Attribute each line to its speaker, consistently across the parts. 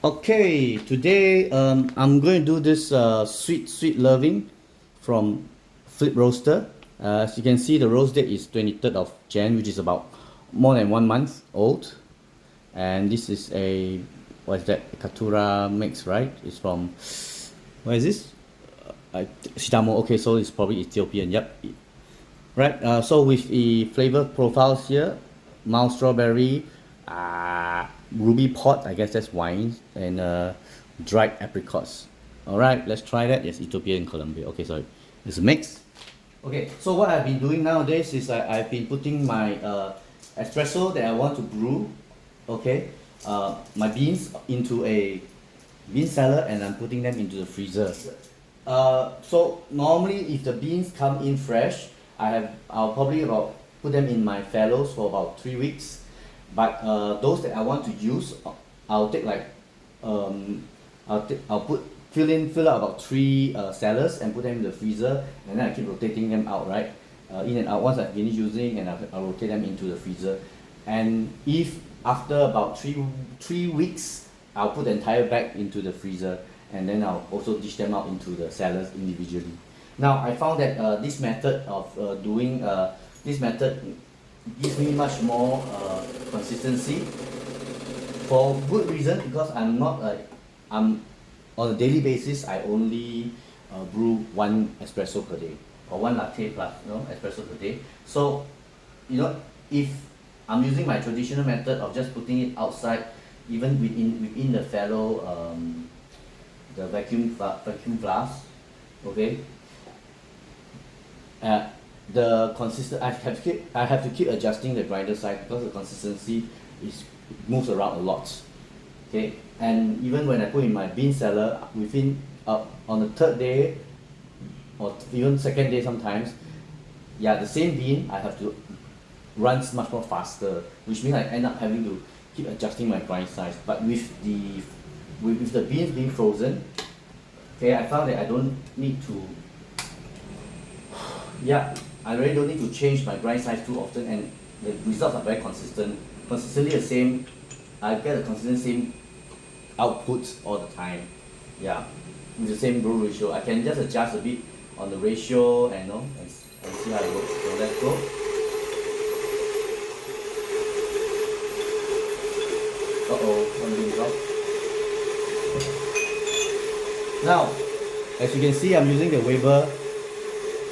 Speaker 1: Okay, today I'm going to do this sweet loving from Flip Roaster. As you can see, the roast date is 23rd of Jan, which is about more than 1 month old. And this is a, what is that? Katura mix, right? It's from, where is this? Sidamo. Okay, so it's probably Ethiopian. Yep. Right. So with the flavor profiles here, mild strawberry, ruby pot, I guess that's wine, and dried apricots. All right, let's try that. Yes, Ethiopia and Colombia. Okay, sorry, it's a mix. Okay, so what I've been doing nowadays is I've been putting my espresso that I want to brew, okay, my beans into a bean cellar, and I'm putting them into the freezer. So normally if the beans come in fresh, I'll probably about put them in my fallows for about 3 weeks. But those that I want to use, I'll take like I'll put fill out about three cellars and put them in the freezer, and then I keep rotating them out, right, in and out. Once I finish using, and I'll rotate them into the freezer. And if after about three weeks, I'll put the entire bag into the freezer, and then I'll also dish them out into the cellars individually. Now I found that this method of doing this method gives me much more consistency, for good reason, because I'm on a daily basis. I only brew one espresso per day, or one latte plus espresso per day. So if I'm using my traditional method of just putting it outside, even within the fallow, the vacuum flask, okay, I have to keep adjusting the grinder size, because the consistency moves around a lot. Okay, and even when I put in my bean cellar, within on the third day, or even second day sometimes, yeah, the same bean I have to runs much more faster, which means I end up having to keep adjusting my grind size. But with the beans being frozen, okay, I found that I don't need to, yeah, I really don't need to change my grind size too often, and the results are very consistently the same. I get a consistent same output all the time. Yeah, with the same brew ratio. I can just adjust a bit on the ratio, and see how it works. So let's go. One bean drop. Now, as you can see, I'm using the Weber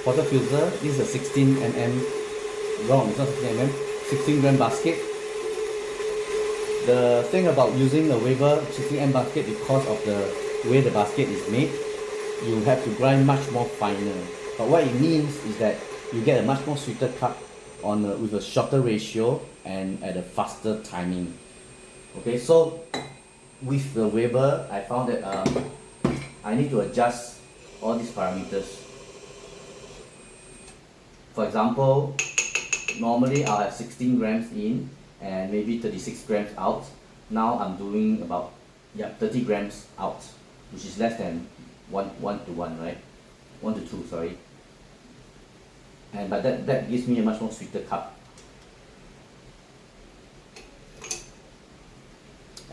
Speaker 1: water filter. This is a 16 mm, wrong, it's not 16 mm, 16 gram basket. The thing about using a Weber 16 mm basket, because of the way the basket is made, you have to grind much more finer. But what it means is that you get a much more sweeter cup with a shorter ratio and at a faster timing. Okay, so with the Weber, I found that I need to adjust all these parameters. For example, normally I'll have 16 grams in and maybe 36 grams out. Now I'm doing about 30 grams out, which is less than 1 to 1, right? 1 to 2, sorry. But that gives me a much more sweeter cup.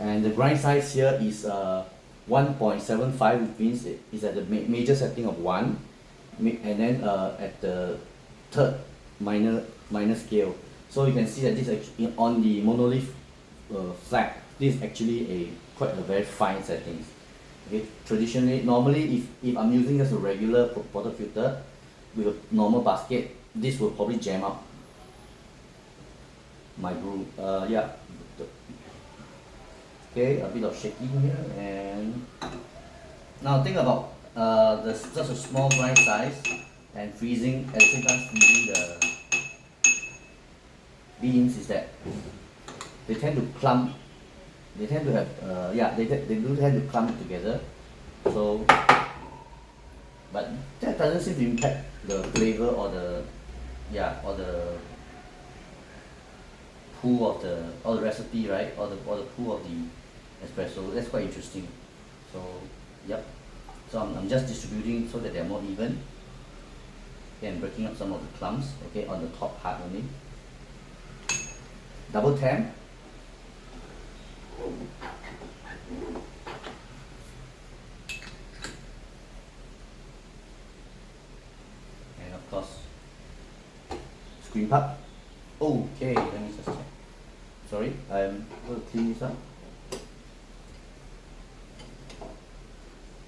Speaker 1: And the grind size here is 1.75, which means it is at the major setting of 1, and then at the third minor scale. So you can see that this actually, on the monolith flag, this is actually quite a very fine settings. Okay, traditionally, normally if I'm using just a regular water filter with a normal basket, this will probably jam up my brew. Yeah. Okay, a bit of shaking here, and now think about such a small grind size, and freezing at the same time freezing the beans, is that they tend to clump. They tend to have they do tend to clump together. So, but that doesn't seem to impact the flavor or the pool of the recipe, right? Or the pool of the espresso. That's quite interesting. So, yep. So I'm just distributing so that they're more even. Okay, and breaking up some of the clumps, okay, on the top part only. Double temp. screen part. Okay, let me just check. Sorry, I'm going to clean this up.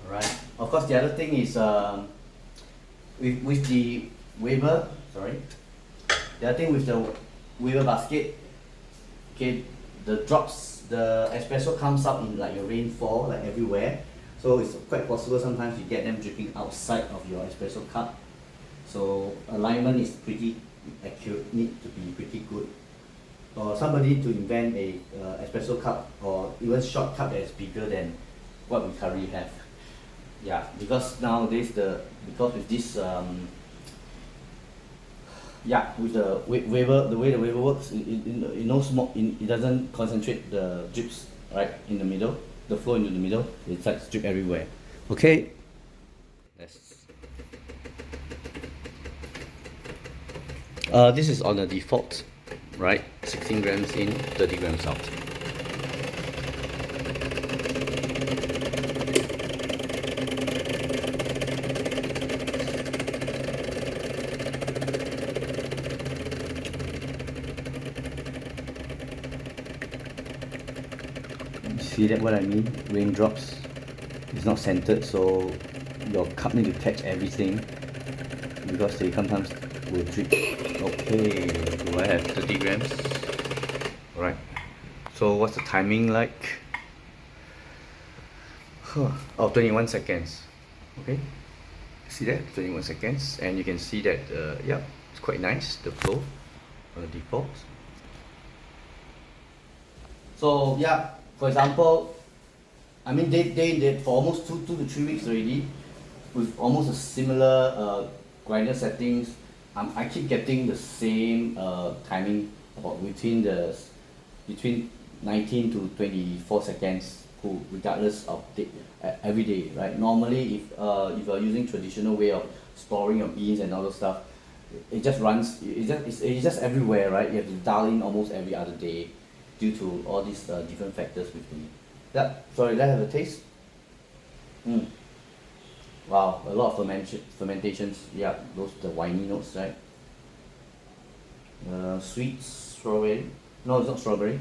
Speaker 1: Alright. Of course, the other thing is with the Weber. Sorry. The other thing with the Weber basket. Okay, the espresso comes out in like a rainfall, like everywhere. So it's quite possible sometimes you get them dripping outside of your espresso cup. So alignment is pretty accurate, need to be pretty good. Or somebody to invent a espresso cup or even short cup that is bigger than what we currently have. Yeah, because nowadays because with this with the Weber, the way the Weber works, it no smoke, it doesn't concentrate the drips right in the middle, the flow into the middle. It starts drip everywhere. Okay. This is on the default, right? 16 grams in, 30 grams out. See that what I mean? Raindrops. It's not centered, so your cup need to catch everything because they sometimes will drip. Okay, do I have 30 grams? Alright. So what's the timing like? Oh, 21 seconds. Okay. See that? 21 seconds. And you can see that, it's quite nice, the flow on the default. So, for example, I mean, they for almost 2 to 3 weeks already, with almost a similar grinder settings. I keep getting the same timing about between 19 to 24 seconds, regardless of every day, right? Normally, if you are using traditional way of storing your beans and all those stuff, it just runs. It's just everywhere, right? You have to dial in almost every other day, due to all these different factors with me. Sorry, let's have a taste. Wow, a lot of fermentations. Yeah, those the winey notes, right? Sweet strawberry. No, it's not strawberry.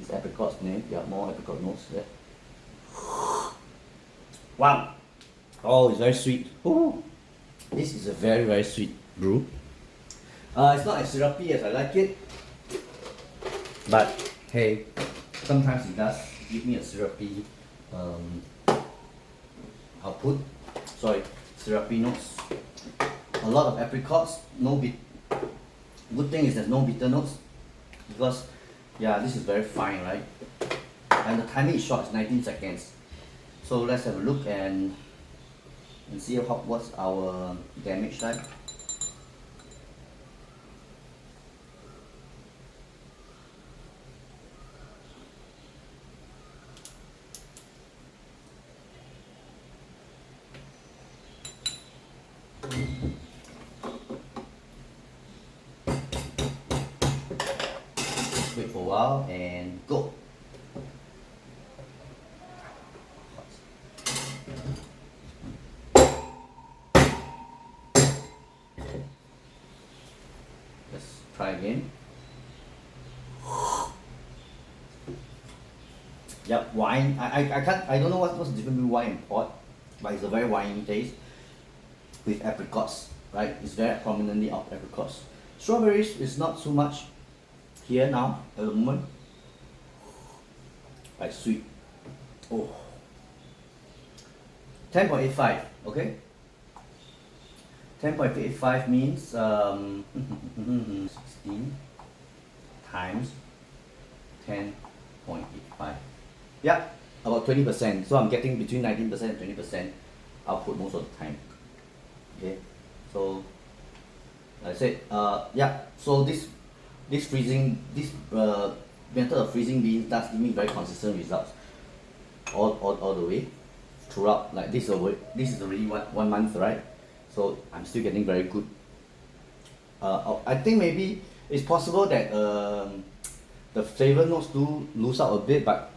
Speaker 1: It's apricot name. Yeah, more apricot notes. Yeah. Wow. Oh, it's very sweet. Ooh. This is a very, very sweet brew. It's not as syrupy as I like it, but hey, sometimes it does give me a syrupy output. Sorry, syrupy notes. A lot of apricots. Good thing is there's no bitter notes, because this is very fine, right? And the timing is short, it's 19 seconds. So let's have a look and see what's our damage like. Wait for a while and go. Let's try again. Yep, wine. I don't know what's the difference between wine and port, but it's a very winey taste with apricots, right? It's very prominently of apricots. Strawberries is not so much here now at the moment. Like sweet. Oh. 10.85, okay? 10.85 means 16 times 10.85. Yeah, about 20%. So I'm getting between 19% and 20% output most of the time. Okay, so like I said, so this method of freezing beans does give me very consistent results all the way throughout. Like this is already one month, right? So I'm still getting very good. I think maybe it's possible that the flavor notes do lose out a bit, but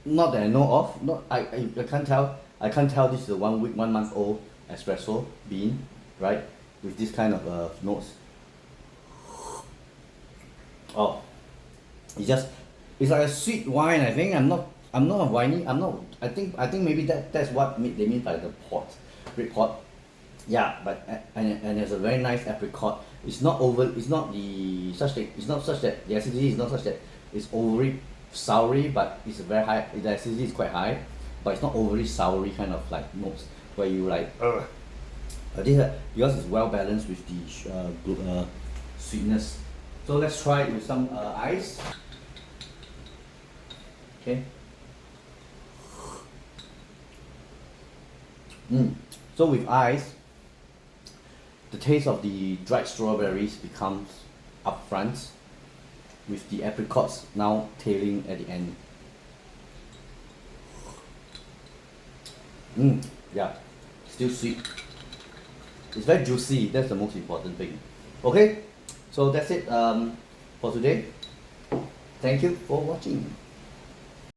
Speaker 1: not that I know of. I can't tell. I can't tell this is a 1 month old espresso bean, right? With this kind of notes. Oh, it's like a sweet wine. I think I'm not a winey. I think maybe that's what they mean by the port, red port. Yeah, but and there's a very nice apricot. It's not over. It's not the such that. It's not such that the acidity is not such that it's overly soury, but it's a very high. The acidity is quite high, but it's not overly soury kind of like notes where you like. This because it's well balanced with the sweetness. So let's try it with some ice. Okay. So with ice, the taste of the dried strawberries becomes upfront, with the apricots now tailing at the end. Yeah, still sweet. It's very juicy. That's the most important thing. Okay, so that's it for today. Thank you for watching.